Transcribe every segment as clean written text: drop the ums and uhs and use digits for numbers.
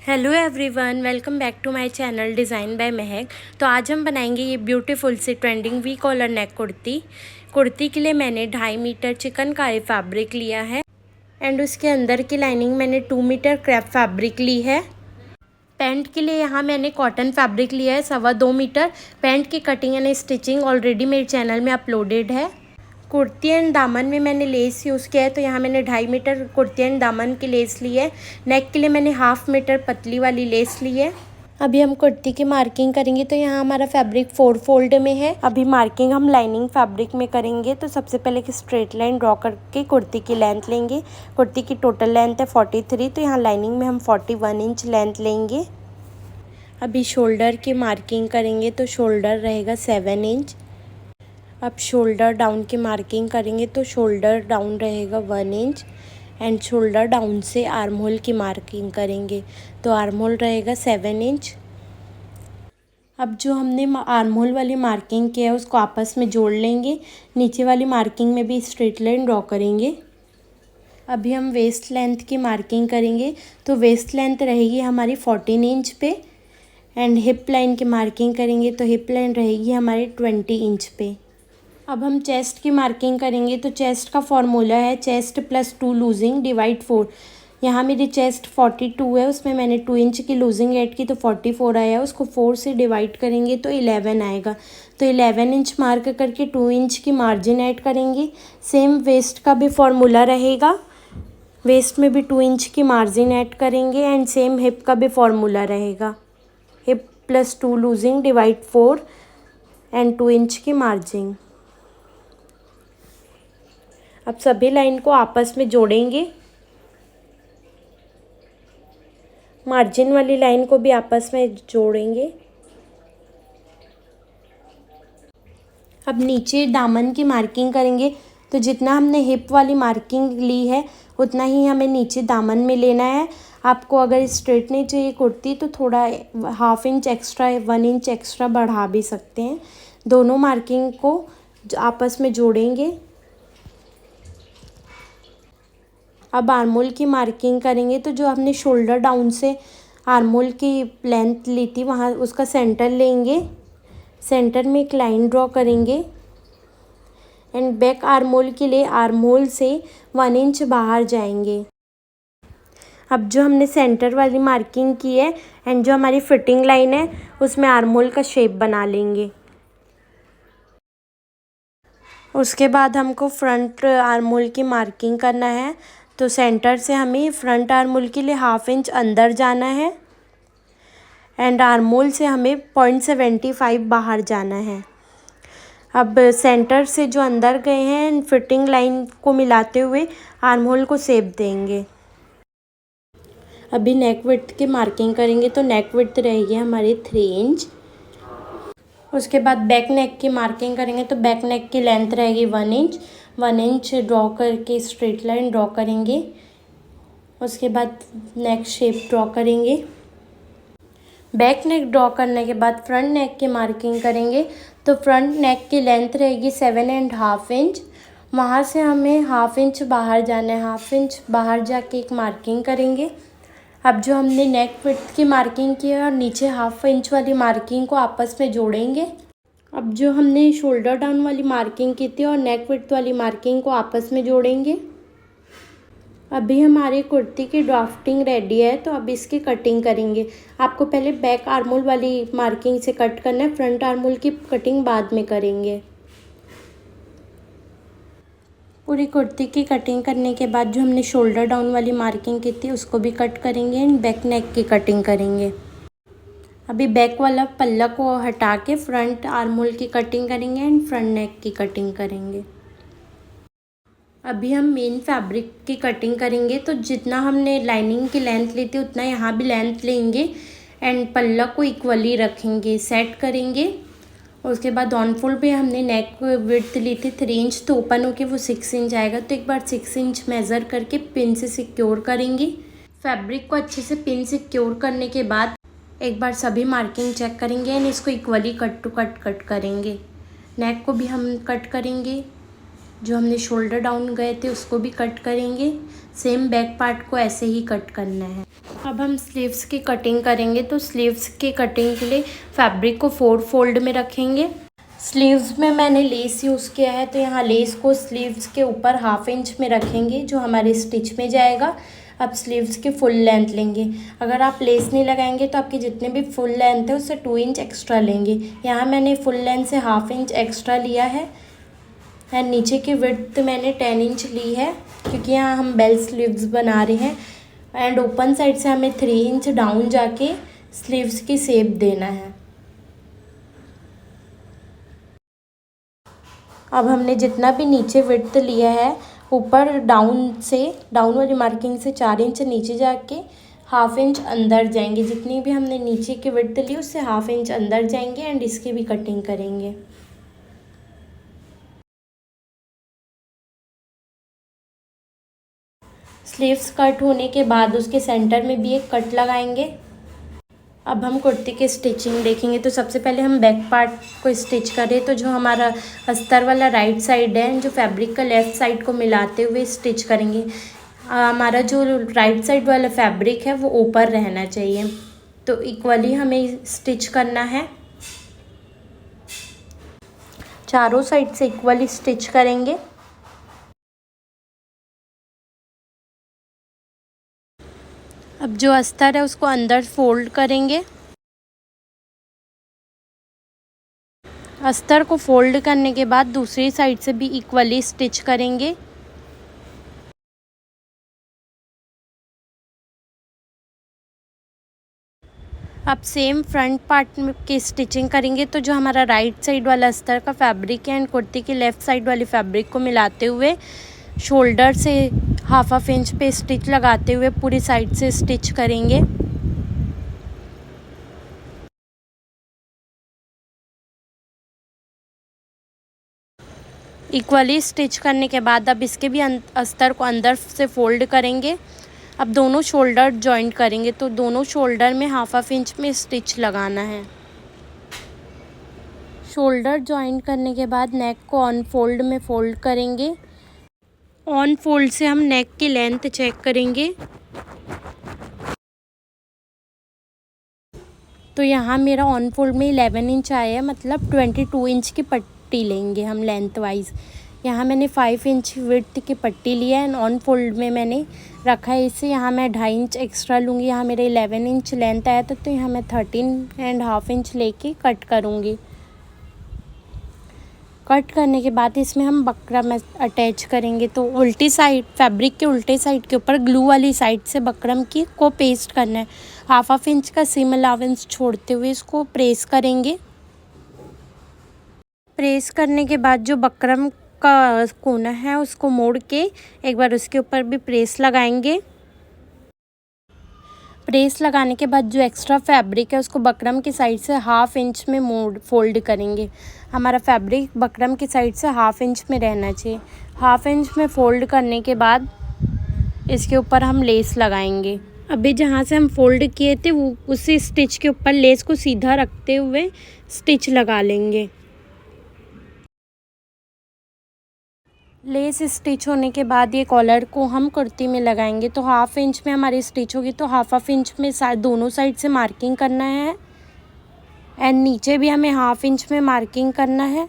Hello everyone, welcome back to my channel design by Mahak. तो आज हम बनाएंगे ये ब्यूटीफुल सी trending V collar neck kurti के लिए मैंने 2.5 मीटर चिकनकारी फैब्रिक लिया है एंड उसके अंदर की लाइनिंग मैंने 2 मीटर क्रेप फैब्रिक ली है। पैंट के लिए यहाँ मैंने कॉटन फैब्रिक लिया है 2.25 मीटर। पैंट की कटिंग एंड स्टिचिंग ऑलरेडी मेरे चैनल में अपलोडेड है। कुर्ती एंड दामन में मैंने लेस यूज़ किया है, तो यहाँ मैंने 2.5 मीटर कुर्ती एंड दामन की लेस ली है। नेक के लिए मैंने 1/2 मीटर पतली वाली लेस ली है। अभी हम कुर्ती की मार्किंग करेंगे, तो यहाँ हमारा फैब्रिक 4 फोल्ड में है। अभी मार्किंग हम लाइनिंग फैब्रिक में करेंगे, तो सबसे पहले एक स्ट्रेट लाइन ड्रॉ करके कुर्ती की लेंथ लेंगे। कुर्ती की टोटल लेंथ है 43, तो यहाँ लाइनिंग में हम 41 इंच लेंथ लेंगे। अभी शोल्डर की मार्किंग करेंगे, तो शोल्डर रहेगा 7 इंच। अब शोल्डर डाउन की मार्किंग करेंगे, तो शोल्डर डाउन रहेगा 1 इंच एंड शोल्डर डाउन से आर्म होल की मार्किंग करेंगे, तो आर्म होल रहेगा 7 इंच। अब जो हमने आर्म होल वाली मार्किंग किया है उसको आपस में जोड़ लेंगे। नीचे वाली मार्किंग में भी स्ट्रेट लाइन ड्रॉ करेंगे। अभी हम वेस्ट लेंथ की मार्किंग करेंगे, तो वेस्ट लेंथ रहेगी हमारी 14 इंच पे एंड हिप लाइन की मार्किंग करेंगे, तो हिप लाइन रहेगी हमारी 20 इंच पे। अब हम चेस्ट की मार्किंग करेंगे, तो चेस्ट का फॉर्मूला है चेस्ट प्लस 2 लूजिंग डिवाइड 4। यहाँ मेरी चेस्ट 42 है, उसमें मैंने 2 इंच की लूजिंग ऐड की तो 44 आया। उसको 4 से डिवाइड करेंगे तो 11 आएगा। तो 11 इंच मार्क करके 2 इंच की मार्जिन ऐड करेंगे। सेम वेस्ट का भी फॉर्मूला रहेगा, वेस्ट में भी 2 इंच की मार्जिन ऐड करेंगे एंड सेम हिप का भी फॉर्मूला रहेगा, hip plus 2 losing divide 4 and 2 inch की मार्जिन। अब सभी लाइन को आपस में जोड़ेंगे। मार्जिन वाली लाइन को भी आपस में जोड़ेंगे। अब नीचे दामन की मार्किंग करेंगे, तो जितना हमने हिप वाली मार्किंग ली है उतना ही हमें नीचे दामन में लेना है। आपको अगर स्ट्रेट नहीं चाहिए कुर्ती तो थोड़ा 1/2 इंच एक्स्ट्रा 1 इंच एक्स्ट्रा बढ़ा भी सकते हैं। दोनों मार्किंग को आपस में जोड़ेंगे। अब आर्म होल की मार्किंग करेंगे, तो जो हमने शोल्डर डाउन से आर्म होल की लेंथ ली थी वहाँ उसका सेंटर लेंगे। सेंटर में एक लाइन ड्रॉ करेंगे एंड बैक आर्म होल के लिए आर्म होल से 1 इंच बाहर जाएंगे। अब जो हमने सेंटर वाली मार्किंग की है एंड जो हमारी फिटिंग लाइन है उसमें आर्म होल का शेप बना लेंगे। उसके बाद हमको फ्रंट आर्म होल की मार्किंग करना है, तो सेंटर से हमें फ्रंट आर्म होल के लिए 1/2 इंच अंदर जाना है एंड आर्म होल से हमें 0.75 बाहर जाना है। अब सेंटर से जो अंदर गए हैं फिटिंग लाइन को मिलाते हुए आर्म होल को शेप देंगे। अभी नेक विड्थ की मार्किंग करेंगे, तो नेक विड्थ रहेगी हमारी 3 इंच। उसके बाद बैक नेक की मार्किंग करेंगे, तो बैक नेक की लेंथ रहेगी 1 इंच। 1 इंच ड्रॉ करके स्ट्रेट लाइन ड्रॉ करेंगे। उसके बाद नेक शेप ड्रॉ करेंगे। बैक नेक ड्रॉ करने के बाद फ्रंट नेक की मार्किंग करेंगे, तो फ्रंट नेक की लेंथ रहेगी 7.5 इंच। वहाँ से हमें 1/2 इंच बाहर जाना है। 1/2 इंच बाहर जाके एक मार्किंग करेंगे। अब जो हमने नेक विड्थ की मार्किंग की है और नीचे 1/2 इंच वाली मार्किंग को आपस में जोड़ेंगे। अब जो हमने शोल्डर डाउन वाली मार्किंग की थी और नेक विड्थ वाली मार्किंग को आपस में जोड़ेंगे। अभी हमारी कुर्ती की ड्राफ्टिंग रेडी है, तो अब इसकी कटिंग करेंगे। आपको पहले बैक आर्म होल वाली मार्किंग से कट करना है, फ्रंट आर्म होल की कटिंग बाद में करेंगे। पूरी कुर्ती की कटिंग करने के बाद जो हमने शोल्डर डाउन वाली मार्किंग की थी उसको भी कट करेंगे एंड बैक नेक की कटिंग करेंगे। अभी बैक वाला पल्ला को हटा के फ्रंट आर्म होल की कटिंग करेंगे एंड फ्रंट नेक की कटिंग करेंगे। अभी हम मेन फैब्रिक की कटिंग करेंगे, तो जितना हमने लाइनिंग की लेंथ ली थी उतना यहाँ भी लेंथ लेंगे एंड पल्ला को इक्वली रखेंगे, सेट करेंगे। उसके बाद ऑन फोल्ड पे हमने नेक विड्थ ली थी 3 इंच, तो ओपन होके वो 6 इंच आएगा। तो एक बार 6 इंच मेज़र करके पिन से सिक्योर करेंगे। फैब्रिक को अच्छे से पिन सिक्योर करने के बाद एक बार सभी मार्किंग चेक करेंगे एंड इसको इक्वली कट टू कट करेंगे। नेक को भी हम कट करेंगे। जो हमने शोल्डर डाउन गए थे उसको भी कट करेंगे। सेम बैक पार्ट को ऐसे ही कट करना है। अब हम स्लीव्स की कटिंग करेंगे। तो स्लीव्स की कटिंग के लिए फैब्रिक को 4 फोल्ड में रखेंगे। स्लीव्स में मैंने लेस यूज़ किया है, तो यहाँ लेस को स्लीव्स के ऊपर 1/2 इंच में रखेंगे जो हमारे स्टिच में जाएगा। अब स्लीव्स की फुल लेंथ लेंगे। अगर आप लेस नहीं लगाएंगे तो आपकी जितने भी फुल लेंथ है उससे 2 इंच एक्स्ट्रा लेंगे। यहाँ मैंने फुल लेंथ से 1/2 इंच एक्स्ट्रा लिया है। एंड नीचे की विड्थ मैंने 10 इंच ली है, क्योंकि यहाँ हम बेल स्लीव्स बना रहे हैं। एंड ओपन साइड से हमें 3 इंच डाउन जाके स्लीव्स की शेप देना है। अब हमने जितना भी नीचे विड्थ लिया है, ऊपर डाउन वाली मार्किंग से 4 इंच नीचे जाके 1/2 इंच अंदर जाएंगे। जितनी भी हमने नीचे की विड्थ ली उससे 1/2 इंच अंदर जाएंगे एंड इसकी भी कटिंग करेंगे। स्लीव्स कट होने के बाद उसके सेंटर में भी एक कट लगाएंगे। अब हम कुर्ती की स्टिचिंग देखेंगे। तो सबसे पहले हम बैक पार्ट को स्टिच करें। तो जो हमारा अस्तर वाला राइट साइड है, जो फैब्रिक का लेफ़्ट साइड को मिलाते हुए स्टिच करेंगे। हमारा जो राइट साइड वाला फैब्रिक है वो ऊपर रहना चाहिए, तो इक्वली हमें स्टिच करना है। चारों साइड से इक्वली स्टिच करेंगे। अब जो अस्तर है उसको अंदर फोल्ड करेंगे। अस्तर को फोल्ड करने के बाद दूसरी साइड से भी इक्वली स्टिच करेंगे। अब सेम फ्रंट पार्ट की स्टिचिंग करेंगे। तो जो हमारा राइट साइड वाला अस्तर का फैब्रिक है एंड कुर्ती की लेफ़्ट साइड वाली फैब्रिक को मिलाते हुए शोल्डर से 1/2 इंच पे स्टिच लगाते हुए पूरी साइड से स्टिच करेंगे। इक्वली स्टिच करने के बाद अब इसके भी अस्तर को अंदर से फोल्ड करेंगे। अब दोनों शोल्डर जॉइंट करेंगे। तो दोनों शोल्डर में 1/2 इंच में स्टिच लगाना है। शोल्डर जॉइंट करने के बाद नेक को ऑन फोल्ड में फोल्ड करेंगे। ऑन फोल्ड से हम नेक की लेंथ चेक करेंगे। तो यहाँ मेरा ऑन फोल्ड में 11 इंच आया है, मतलब 22 इंच की पट्टी लेंगे हम लेंथ वाइज। यहाँ मैंने 5 इंच विड्थ की पट्टी लिया है एंड ऑन फोल्ड में मैंने रखा है इसे। यहाँ मैं 2.5 इंच एक्स्ट्रा लूँगी। यहाँ मेरे 11 इंच लेंथ आया था, तो यहाँ मैं 13.5 इंच लेके कट करूँगी। कट करने के बाद इसमें हम बकरम अटैच करेंगे। तो उल्टी साइड, फैब्रिक के उल्टे साइड के ऊपर ग्लू वाली साइड से बकरम की को पेस्ट करना है। 1/2 इंच का सीम अलाउंस छोड़ते हुए इसको प्रेस करेंगे। प्रेस करने के बाद जो बकरम का कोना है उसको मोड़ के एक बार उसके ऊपर भी प्रेस लगाएंगे। प्रेस लगाने के बाद जो एक्स्ट्रा फैब्रिक है उसको बकरम की साइड से 1/2 इंच में फोल्ड करेंगे। हमारा फैब्रिक बकरम की साइड से 1/2 इंच में रहना चाहिए। 1/2 इंच में फोल्ड करने के बाद इसके ऊपर हम लेस लगाएंगे। अभी जहाँ से हम फोल्ड किए थे वो उसी स्टिच के ऊपर लेस को सीधा रखते हुए स्टिच लगा लेंगे। लेस स्टिच होने के बाद ये कॉलर को हम कुर्ती में लगाएंगे। तो 1/2 इंच में हमारी स्टिच होगी, तो 1/2 इंच में दोनों साइड से मार्किंग करना है एंड नीचे भी हमें 1/2 इंच में मार्किंग करना है।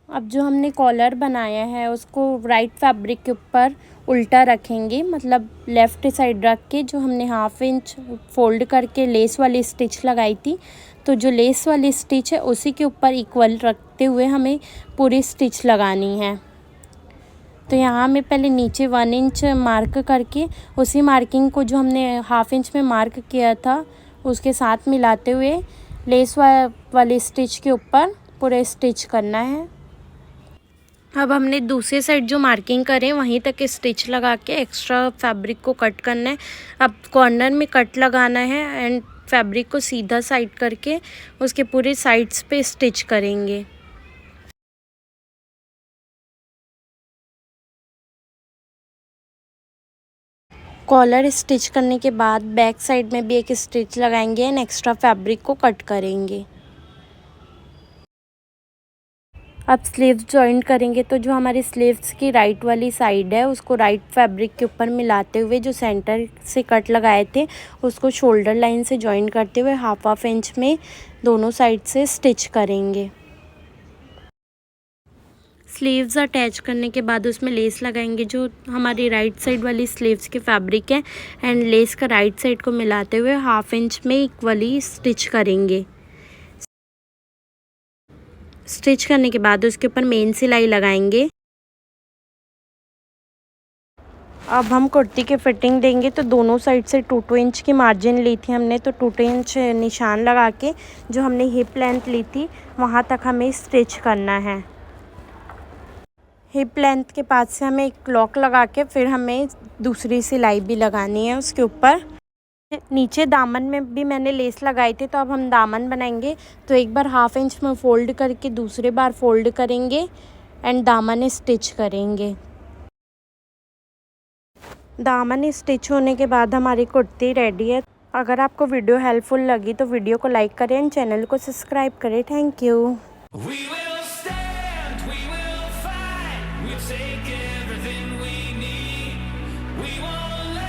अब जो हमने कॉलर बनाया है उसको राइट फैब्रिक के ऊपर उल्टा रखेंगे, मतलब लेफ़्ट साइड रख के जो हमने 1/2 इंच फोल्ड करके लेस वाली स्टिच लगाई थी, तो जो लेस वाली स्टिच है उसी के ऊपर इक्वल रखते हुए हमें पूरी स्टिच लगानी है। तो यहाँ मैं पहले नीचे 1 इंच मार्क करके उसी मार्किंग को जो हमने 1/2 इंच में मार्क किया था उसके साथ मिलाते हुए लेस वाली स्टिच के ऊपर पूरे स्टिच करना है। अब हमने दूसरे साइड जो मार्किंग करें वहीं तक स्टिच लगा के एक्स्ट्रा फैब्रिक को कट करना है। अब कॉर्नर में कट लगाना है एंड फैब्रिक को सीधा साइड करके उसके पूरे साइड्स पे स्टिच करेंगे। कॉलर स्टिच करने के बाद बैक साइड में भी एक स्टिच लगाएंगे एंड एक्स्ट्रा फैब्रिक को कट करेंगे। अब स्लीव्स जॉइंट करेंगे तो जो हमारी स्लीव्स की राइट वाली साइड है उसको राइट फैब्रिक के ऊपर मिलाते हुए जो सेंटर से कट लगाए थे उसको शोल्डर लाइन से जॉइंट करते हुए हाफ इंच में दोनों साइड से स्टिच करेंगे। स्लीव्स अटैच करने के बाद उसमें लेस लगाएंगे जो हमारी राइट साइड वाली स्लीव्स के फैब्रिक है एंड लेस का राइट साइड को मिलाते हुए हाफ इंच में इक्वली स्टिच करेंगे। स्टिच करने के बाद उसके ऊपर मेन सिलाई लगाएंगे। अब हम कुर्ती की फिटिंग देंगे तो दोनों साइड से 2-2 इंच की मार्जिन ली थी हमने, तो 2-2 इंच निशान लगा के जो हमने हिप लेंथ ली थी वहाँ तक हमें स्टिच करना है। हिप लेंथ के पास से हमें एक क्लॉक लगा के फिर हमें दूसरी सिलाई भी लगानी है उसके ऊपर। नीचे दामन में भी मैंने लेस लगाई थी, तो अब हम दामन बनाएंगे तो एक बार हाफ इंच में फ़ोल्ड करके दूसरे बार फोल्ड करेंगे एंड दामन स्टिच करेंगे। दामन स्टिच होने के बाद हमारी कुर्ती रेडी है। अगर आपको वीडियो हेल्पफुल लगी तो वीडियो को लाइक करें एंड चैनल को सब्सक्राइब करें। Thank you. We won't